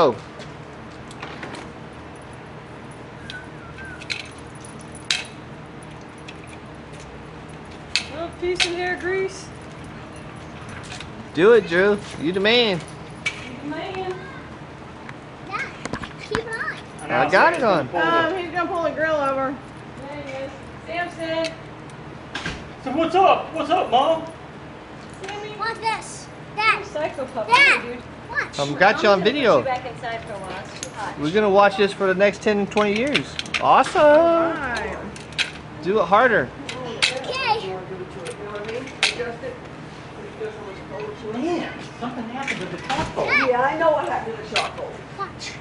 Oh. Little piece of hair grease. Do it, Drew. You the man. You the man. Yeah, keep it on. I got it on. He's gonna pull the grill over. There he is. Samson. So what's up? What's up, Mom? Sammy. What's this? Dad. Psycho puppy, Dad. dude. Watch. Got you on video. Put you back inside for a while. It's too hot. We're gonna watch this for the next 10, 20 years. Awesome. Alright. Do it harder. Okay. Man, something happened to the charcoal. Yeah, I know what happened to the charcoal. Watch.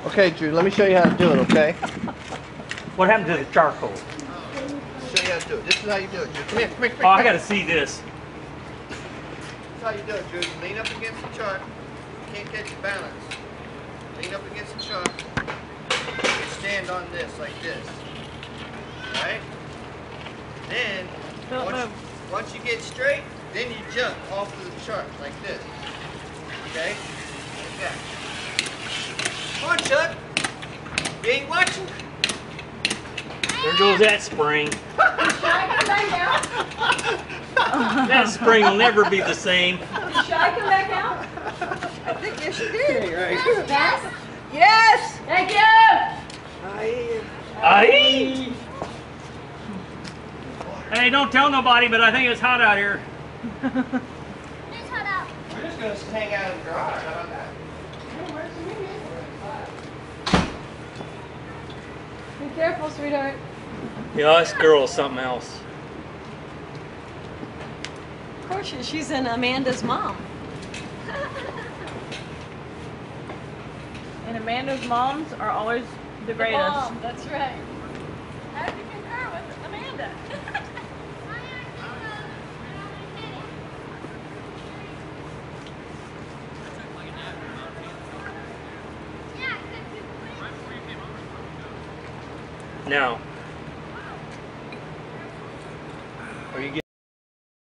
Okay, Drew. Let me show you how to do it. Okay. What happened to the charcoal? Show you how to do it. This is how you do it, Drew. Come here. Come here. Come here. Oh, I gotta see this. This is how you do it, Drew. Lean up against the chart. You can't catch your balance. Lean up against the chart. You stand on this like this. Right? Then once you get straight, then you jump off of the chart like this. Okay? Like that. Come on, Chuck. You ain't watching? There goes that spring. Should I come back out? That spring will never be the same. Should I come back out? I think yes, you did. Right. Yes. Yes. Thank you. Aye. Hey, don't tell nobody, but I think it's hot out here. It's hot out. We're just going to hang out in the garage. How about that? Be careful, sweetheart. Yeah, this girl is something else. Of course, she's in Amanda's mom. And Amanda's moms are always the greatest. Mom, that's right. I have to concur with Amanda. Now,